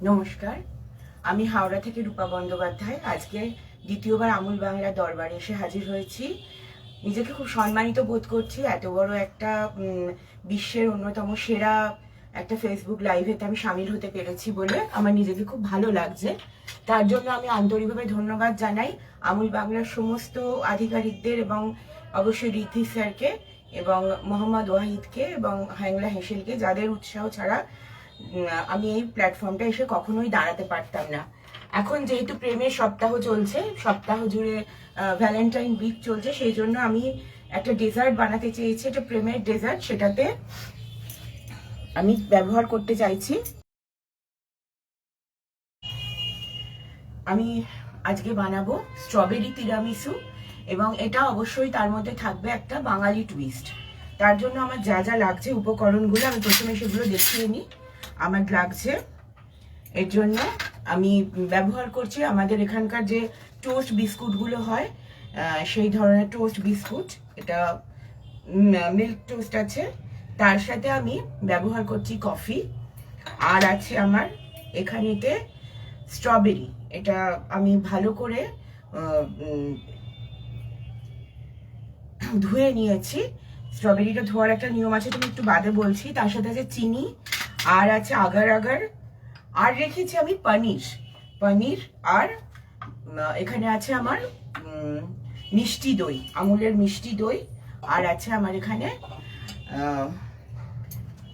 নমস্কার, আমি হাওড়া থেকে রূপা বন্দ্যোপাধ্যায়। আজকে দ্বিতীয়বার আমুল বাংলা দরবারে এসে হাজির হয়েছি। নিজেকে খুব সম্মানিত বোধ করছি। এত বড় একটা বিশ্বের অন্যতম সেরা একটা ফেসবুক লাইভেতে আমি সামিল হতে পেরেছি বলে আমার নিজেকে খুব ভালো লাগছে। তার জন্য আমি আন্তরিকভাবে ধন্যবাদ জানাই আমুল বাংলার সমস্ত আধিকারিকদের এবং অবশ্যই ঋদ্ধি স্যারকে এবং মোহাম্মদ ওয়াহিদকে এবং হ্যাংলা হেসেলকে, যাদের উৎসাহ ছাড়া আমি এই প্ল্যাটফর্মটা এসে কখনোই দাঁড়াতে পারতাম না। এখন যেহেতু প্রেমের সপ্তাহ চলছে, সপ্তাহ জুড়ে ভ্যালেন্টাইন উইক চলছে, সেই জন্য আমি একটা ডেজার্ট বানাতে চেয়েছি, একটা প্রেমের ডেজার্ট। সেটাতে আমি ব্যবহার করতে চাইছি, আমি আজকে বানাবো স্ট্রবেরি তিরামিসু, এবং এটা অবশ্যই তার মধ্যে থাকবে একটা বাঙালি টুইস্ট। তার জন্য আমার যা যা লাগছে উপকরণগুলো আমি প্রথমে সেগুলো দেখিয়ে নিই। আমার লাগছে, এর জন্য আমি ব্যবহার করছি আমাদের এখানকার যে টোস্ট বিস্কুটগুলো হয়, সেই ধরনের টোস্ট বিস্কুট। এটা মিল্ক টোস্ট আছে। তার সাথে আমি ব্যবহার করছি কফি, আর আছে আমার এখানেতে স্ট্রবেরি। এটা আমি ভালো করে ধুয়ে নিয়েছি। স্ট্রবেরিটা ধোয়ার একটা নিয়ম আছে, তুমি একটু বাদে বলছি। তার সাথে আছে চিনি, আর আছে আগার আগার, আর রেখেছি আমি পনির, আর এখানে আছে আমার মিষ্টি দই, আমুলের মিষ্টি দই, আর আছে আমার এখানে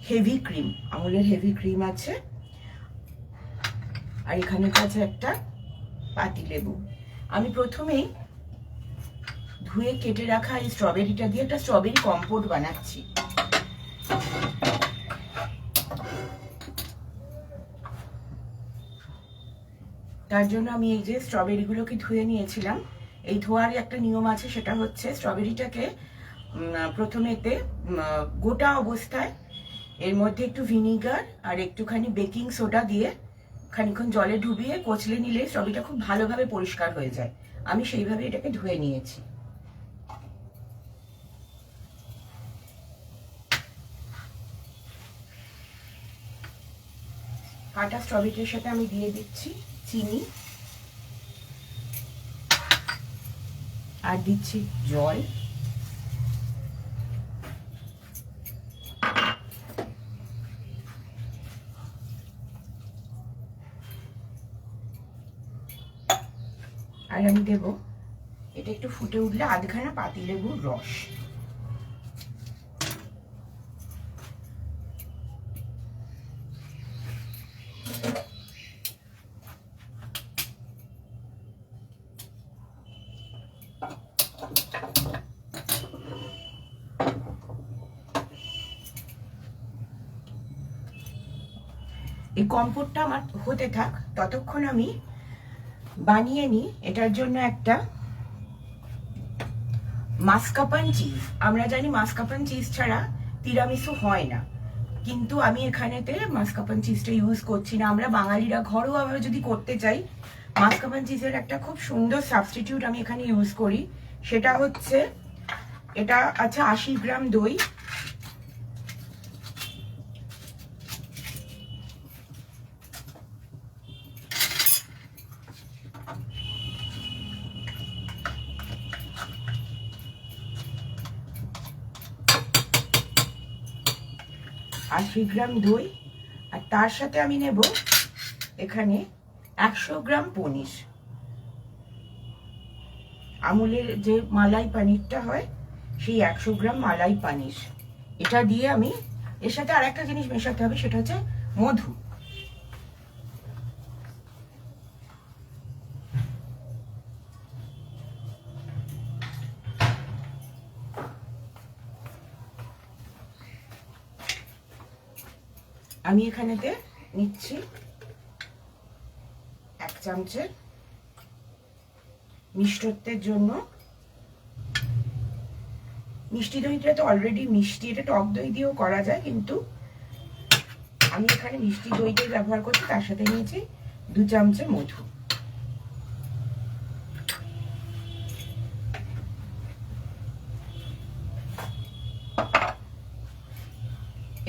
হেভি ক্রিম, আমুলের হেভি ক্রিম আছে, আর এখানে আছে একটা পাতিলেবু। আমি প্রথমেই ধুয়ে কেটে রাখা এই স্ট্রবেরিটা দিয়ে একটা স্ট্রবেরি কম্পোট বানাচ্ছি। তার জন্য আমি এই যে স্ট্রবেরিগুলোকে ধুয়ে নিয়েছিলাম, এই ধোয়ার একটা নিয়ম আছে, সেটা হচ্ছে স্ট্রবেরিটাকে প্রথমেতে গোটা অবস্থায় এর মধ্যে একটু ভিনিগার আর একটুখানি বেকিং সোডা দিয়ে খানিকক্ষণ জলে ডুবিয়ে কচলে নিলে স্ট্রবেরিটা খুব ভালোভাবে পরিষ্কার হয়ে যায়। আমি সেইভাবে এটাকে ধুয়ে নিয়েছি। কাটা স্ট্রবেরির সাথে আমি দিয়ে দিচ্ছি চিনি, আর দিচ্ছি জল, আর আমি দেবো, এটা একটু ফুটে উঠলে আধখানা পাতিলেবুর রস। এই কম্পোটটা আমার হতে থাক, ততক্ষণ আমি বানিয়ে নিই এটার জন্য একটা মাস্কাপান চিজ। আমরা জানি মাস্কাপান চিজ ছাড়া তিরামিসু হয় না, কিন্তু আমি এখানেতে মাস্কাপান চিজটা ইউজ করছি না। আমরা বাঙালিরা ঘরোয়াভাবে যদি করতে চাই, মাস্কাপান চিজের একটা খুব সুন্দর সাবস্টিটিউট আমি এখানে ইউজ করি। সেটা হচ্ছে, এটা আছে 80 গ্রাম দই, আর তার সাথে আমি নেব এখানে 100 গ্রাম পনির, আমুলের যে মালাই পনিরটা হয় সেই 100 গ্রাম মালাই পনির। এটা দিয়ে আমি এর সাথে আর একটা জিনিস মেশাতে হবে, সেটা হচ্ছে মধু। আমি এখানেতে নিচ্ছি 1 চামচের মিষ্টত্বের জন্য। মিষ্টি দইটা তো অলরেডি মিষ্টি, এটা টক দই দিয়েও করা যায়, কিন্তু আমি এখানে মিষ্টি দইটাই ব্যবহার করছি। তার সাথে নিয়েছি 2 চামচের মধু।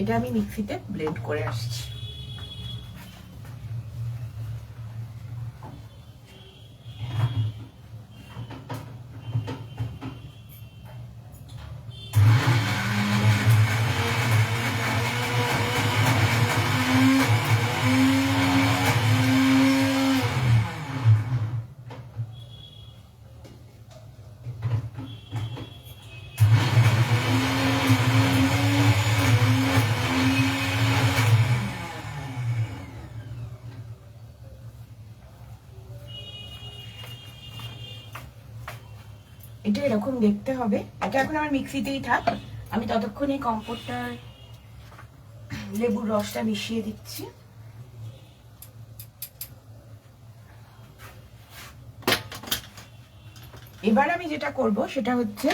এটা আমি মিক্সিতে ব্লেন্ড করে আসছি। এটা এরকম দেখতে হবে। এটা এখন আমার মিক্সিতেই থাক, আমি ততক্ষণ এই কম্পোটটার লেবুর রসটা মিশিয়ে দিচ্ছি। এবার আমি যেটা করব সেটা হচ্ছে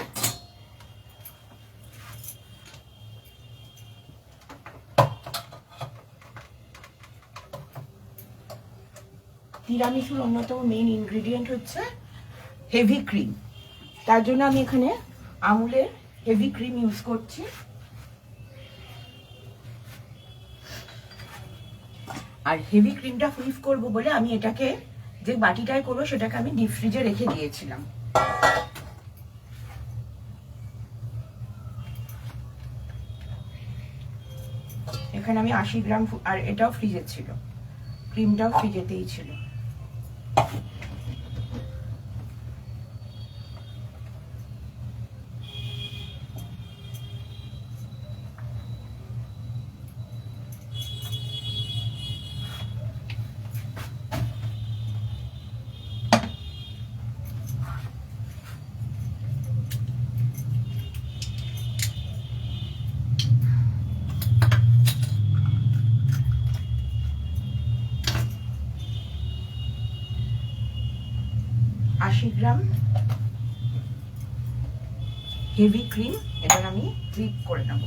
তিরামিসুর অন্যতম মেইন ইনগ্রেডিয়েন্ট হচ্ছে হেভি ক্রিম। তার জন্য আমি এখানে আমুলের হেভি ক্রিম ইউজ করছি। আর হেভি ক্রিমটা হুইপ করব বলে আমি এটাকে যে বাটিটায় করবো সেটাকে আমি ডিপ ফ্রিজে রেখে দিয়েছিলাম। এখানে আমি 80 গ্রাম, আর এটাও ফ্রিজে ছিল, ক্রিমটাও ফ্রিজেতেই ছিল। গ্রাম হেভি ক্রিম এবার আমি হুইপ করে নেব।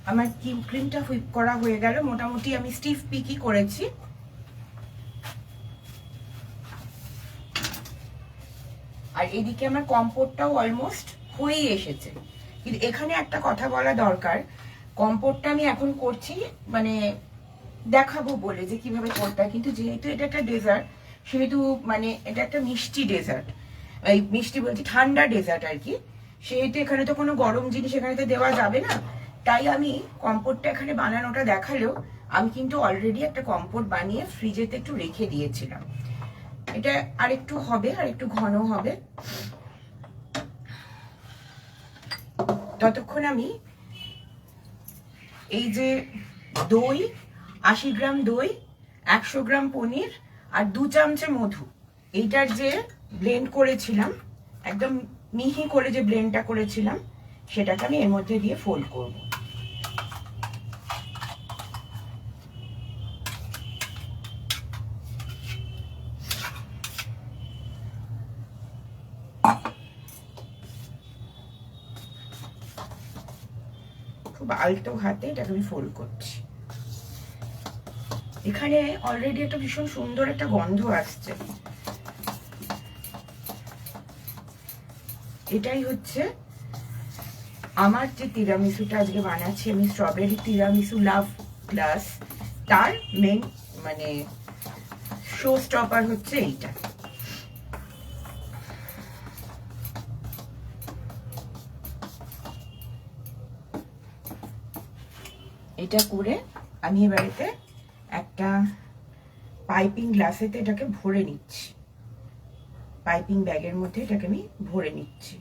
আমার ক্রিমটা হুইপ করা হয়ে গেল। মোটামুটি আমি স্টিফ পিকি করেছি। আর এদিকে আমার কম্পোটটাও অলমোস্ট হয়েই এসেছে। কিন্তু এখানে একটা কথা বলা দরকার, কম্পোটটা আমি এখন করছি মানে দেখাবো বলে যে কিভাবে করতে হয়, কিন্তু যেহেতু এটা একটা ডেজার্ট, সেহেতু মানে এটা একটা মিষ্টি ডেজার্ট, এই মিষ্টি বলছি ঠান্ডা ডেজার্ট আর কি, সেহেতু এখানে তো কোনো গরম জিনিস এখানে তো দেওয়া যাবে না। তাই আমি কম্পোটটা এখানে বানানোটা দেখালেও আমি কিন্তু অলরেডি একটা কম্পোট বানিয়ে ফ্রিজেতে একটু রেখে দিয়েছিলাম। এটা আরেকটু হবে, আর একটু ঘন হবে। ততক্ষণ আমি এই যে দই, 80 গ্রাম দই, 100 গ্রাম পনির আর 2 চামচে মধু, এইটার যে ব্লেন্ড করেছিলাম, একদম মিহি করে যে ব্লেন্ডটা করেছিলাম, সেটাকে আমি এর মধ্যে দিয়ে ফোল্ড করব। খুব আলতো হাতে এটাকে আমি ফোল্ড করছি। এখানে অলরেডি একটা ভীষণ সুন্দর একটা গন্ধ আসছে। এটাই হচ্ছে আমার যে তিরামিসুটা আজকে বানাচ্ছি আমি, স্ট্রবেরি তিরামিসু লাভ গ্লাস, তার মেন মানে শো স্টপার হচ্ছে এইটা। এটা করে আমি এবারেতে একটা পাইপিং গ্লাসেতে এটাকে ভরে নিচ্ছি, পাইপিং ব্যাগের মধ্যে এটাকে আমি ভরে নিচ্ছি।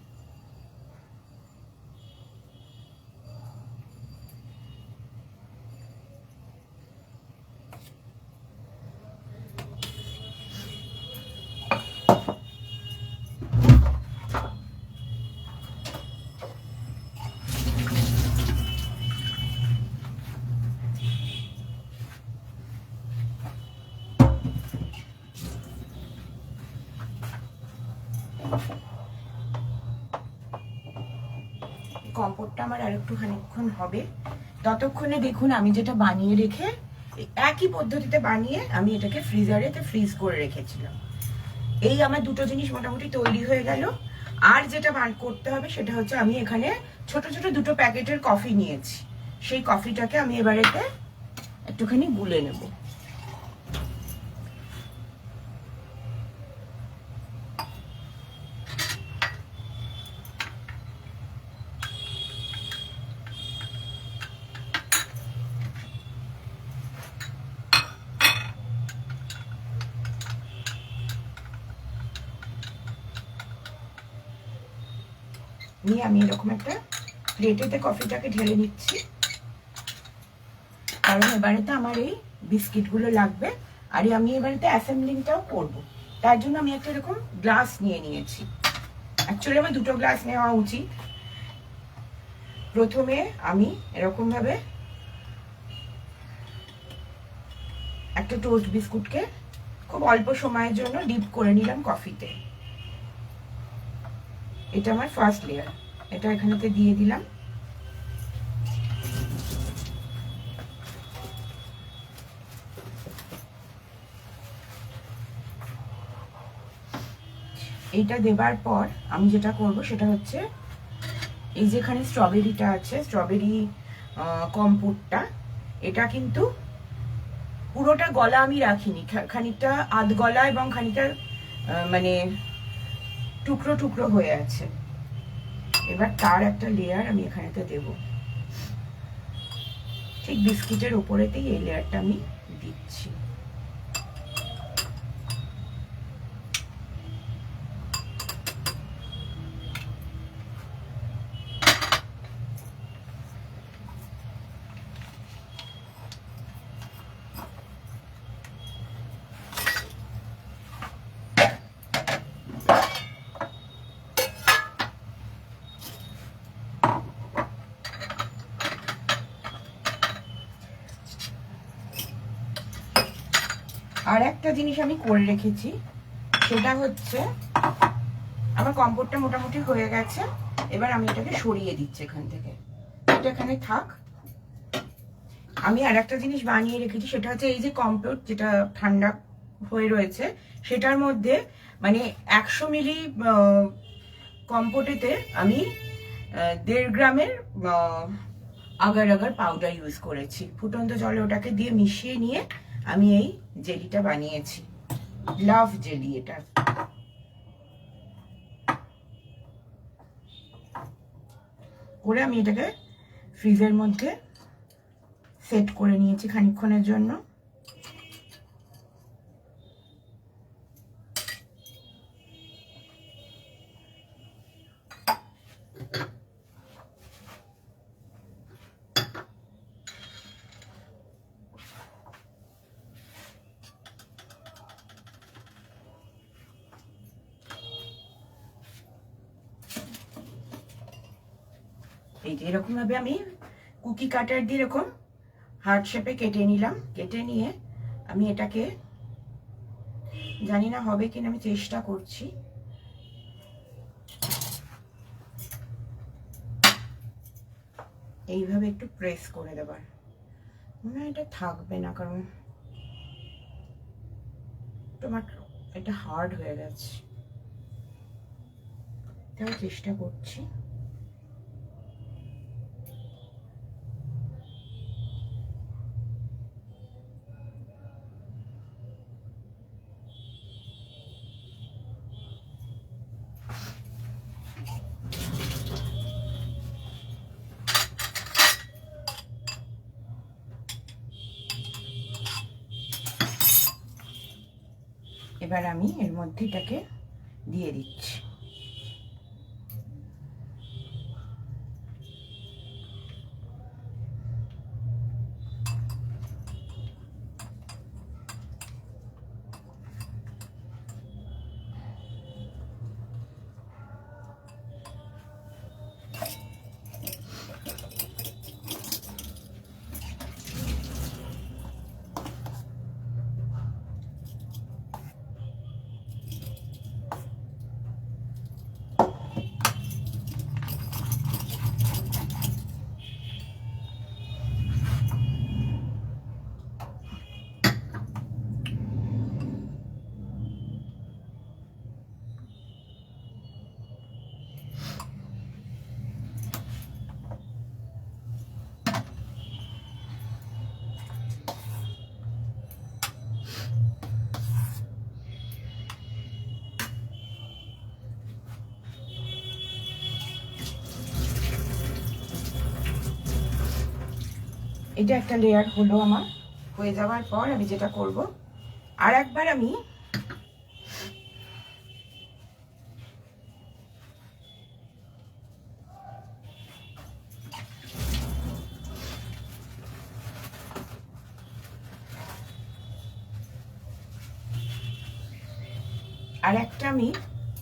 কম্পোটটা আমার আর একটু খানিকক্ষণ হবে। ততক্ষণে দেখুন আমি যেটা বানিয়ে রেখে, একই পদ্ধতিতে বানিয়ে আমি এটাকে ফ্রিজারেতে ফ্রিজ করে রেখেছিলাম। এই আমার দুটো জিনিস মোটামুটি তৈরি হয়ে গেল। আর যেটা করতে হবে সেটা হচ্ছে আমি এখানে ছোট ছোট দুটো প্যাকেটের কফি নিয়েছি, সেই কফিটাকে আমি এবারেতে একটুখানি গুলে নেব। নিয়ে আমি এরকম একটা প্লেটেতে কফিটাকে ঢেলে নিচ্ছি, কারণ এবারেতে আমার এই বিস্কিটগুলো লাগবে। আর আমি এবারেতে অ্যাসেম্বলিংটাও করব, তার জন্য আমি একটা এরকম গ্লাস নিয়ে নিয়েছি। অ্যাকচুয়ালি আমার দুটো গ্লাস নেওয়া উচিত। প্রথমে আমি এরকম ভাবে একটা টোস্ট বিস্কুটকে খুব অল্প সময়ের জন্য ডিপ করে নিলাম কফিতে। এটা আমার ফার্স্ট লেয়ার, এটা এখানেতে দিয়ে দিলাম। এইটা দেবার পর আমি যেটা করব সেটা হচ্ছে এই যেখানে স্ট্রবেরিটা আছে, স্ট্রবেরি কম্পোটটা, এটা কিন্তু পুরোটা গলা আমি রাখিনি, খানিকটা আধ গলা এবং খানিকটা মানে টুকরো টুকরো হয়ে আছে। এবার তার একটা লেয়ার আমি এখানেতে দেব, ঠিক বিস্কিটের উপরেতেই এই লেয়ারটা আমি দিচ্ছি। আর একটা জিনিস আমি করে রেখেছি, সেটা হচ্ছে আমার কম্পোটটা মোটামুটি হয়ে গেছে। এবার আমি এটাকে সরিয়ে দিচ্ছি এখান থেকে, এটা এখানে থাক। আমি আর একটা জিনিস বানিয়ে রেখেছি, সেটা হচ্ছে এই যে কম্পোট যেটা ঠান্ডা হয়ে রয়েছে, সেটার মধ্যে মানে 100 মিলি কম্পোটেতে আমি 1.5 গ্রামের আগার আগার পাউডার ইউজ করেছি। ফুটন্ত জলে ওটাকে দিয়ে মিশিয়ে নিয়ে আমি এই জেলিটা বানিয়েছি, লাভ জেলি এটা। করে আমি এটাকে ফ্রিজের মধ্যে সেট করে নিয়েছি খানিকক্ষণের জন্য। এই যে এরকম ভাবে আমি কুকি কাটার দিয়ে এরকম হার্ট শেপে কেটে নিলাম। কেটে নিয়ে আমি এটাকে, জানি না হবে কিনা, আমি চেষ্টা করছি। এইভাবে একটু প্রেস করে দেবার, মনে হয় এটা থাকবে না, কারণ তোমার এটা হার্ড হয়ে গেছে। তাই চেষ্টা করছি। এবার আমি এর মধ্যে এটাকে দিয়ে দিচ্ছি। এটা একটা লেয়ার হলো আমার। হয়ে যাওয়ার পর আমি যেটা করব, আর একবার আমি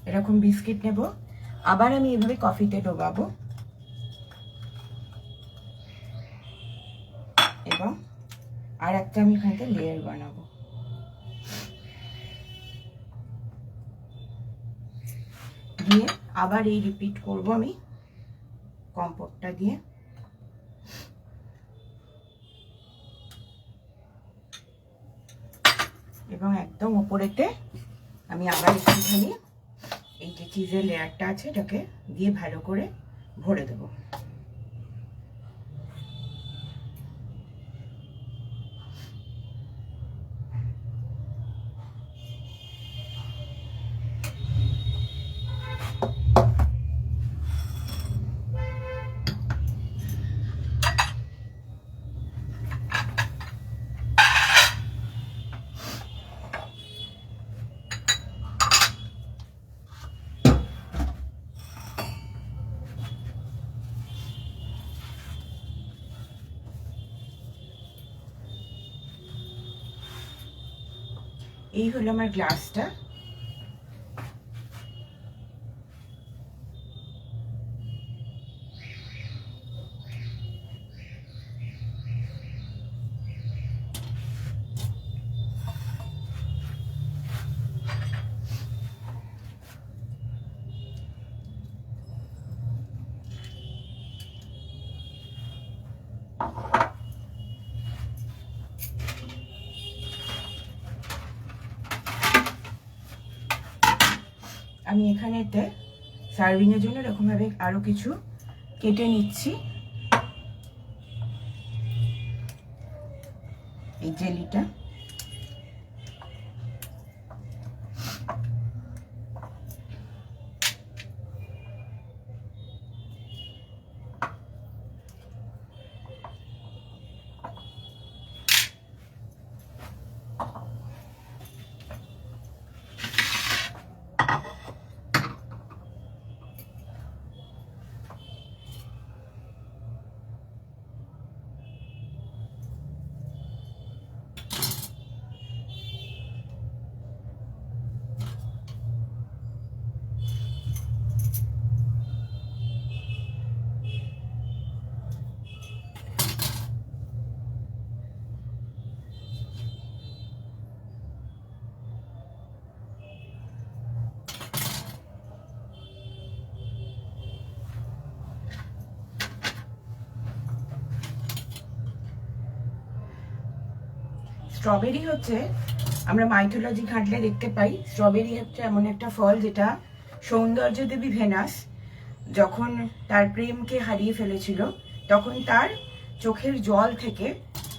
এরকম বিস্কিট নেব, আবার আমি এভাবে কফিতে ডোবাবো এবং আর একটা আমি এখানে লেয়ার বানাবো। দিয়ে আবার এই রিপিট করব আমি কম্পোটটা দিয়ে। এবং একদম উপরেতে আমি আবার একটুখানি এই যে চিজের লেয়ারটা আছে এটাকে দিয়ে ভালো করে ভরে দেবো। এই হলো আমার গ্লাসটা। আমি এখানেতে সার্ভিংয়ের জন্য এরকমভাবে আরও কিছু কেটে নিচ্ছি। এই জেলিটা স্ট্রবেরি হচ্ছে, আমরা মাইথোলজি ঘাঁটলে দেখতে পাই স্ট্রবেরি হচ্ছে এমন একটা ফল যেটা সৌন্দর্য দেবী ভেনাস যখন তার প্রেমকে হারিয়ে ফেলেছিল তখন তার চোখের জল থেকে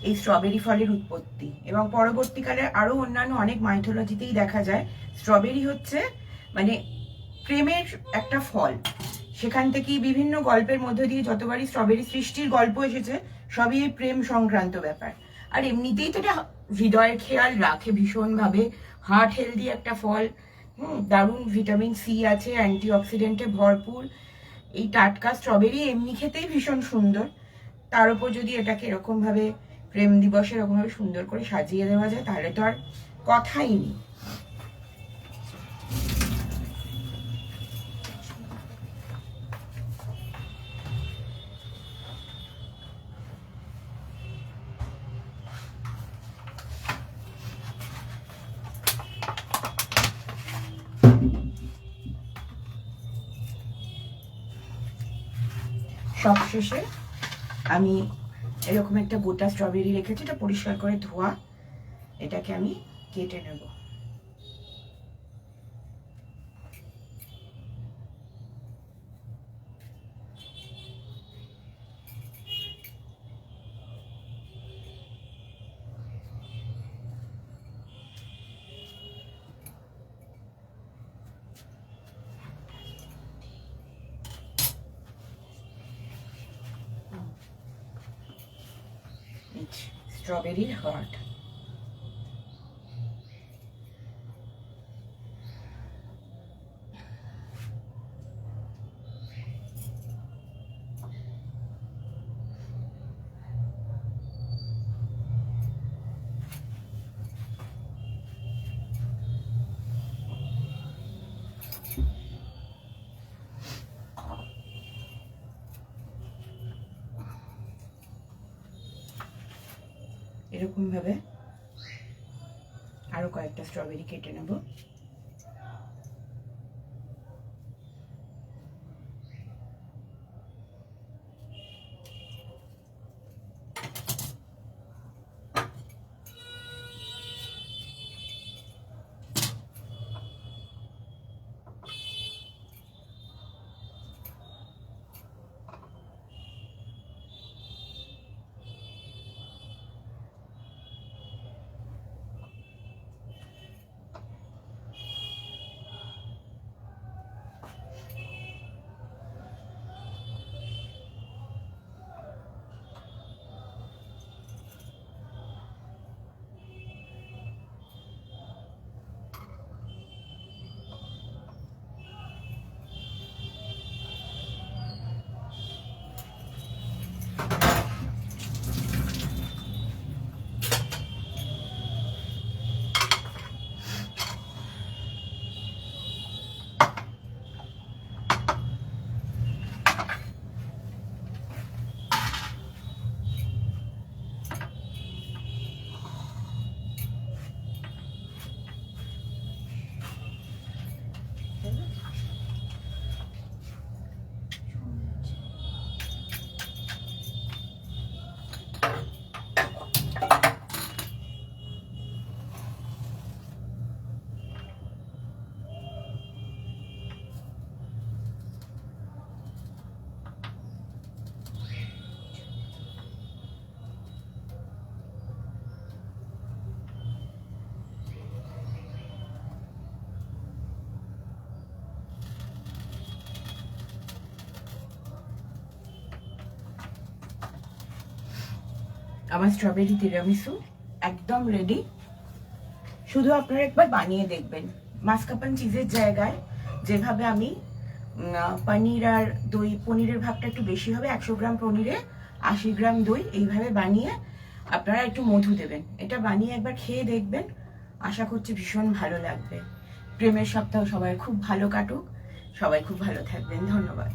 এই স্ট্রবেরি ফলের উৎপত্তি। এবং পরবর্তীকালে আরো অন্যান্য অনেক মাইথোলজিতেই দেখা যায় স্ট্রবেরি হচ্ছে মানে প্রেমের একটা ফল। সেখান থেকেই বিভিন্ন গল্পের মধ্য দিয়ে যতবারই স্ট্রবেরি সৃষ্টির গল্প এসেছে সবই এই প্রেম সংক্রান্ত ব্যাপার। আর এমনিতেই তো এটা হৃদয়ের খেয়াল রাখে ভীষণভাবে, হার্ট হেলদি একটা ফল। দারুণ ভিটামিন সি আছে, অ্যান্টিঅক্সিডেন্টে ভরপুর। এই টাটকা স্ট্রবেরি এমনি খেতেই ভীষণ সুন্দর, তার উপর যদি এটাকে এরকম ভাবে প্রেম দিবসে এরকম ভাবে সুন্দর করে সাজিয়ে দেওয়া যায় তাহলে তো আর কথাই নেই। সবশেষে আমি এরকম একটা গোটা স্ট্রবেরি রেখেছি, এটা পরিষ্কার করে ধোয়া, এটাকে আমি কেটে নেব। স্ট্রবেরির হার্ট, এরকম ভাবে আরো কয়েকটা স্ট্রবেরি কেটে নেব। আমার স্ট্রবেরি তিরামিসু একদম রেডি। শুধু আপনারা একবার বানিয়ে দেখবেন। মাস্কাপান চিজের জায়গায় যেভাবে আমি পনির আর দই, পনিরের ভাগটা একটু বেশি হবে, 100 গ্রাম পনিরে 80 গ্রাম দই, এইভাবে বানিয়ে আপনারা একটু মধু দেবেন। এটা বানিয়ে একবার খেয়ে দেখবেন, আশা করছি ভীষণ ভালো লাগবে। প্রেমের সপ্তাহ সবাই খুব ভালো কাটুক, সবাই খুব ভালো থাকবেন। ধন্যবাদ।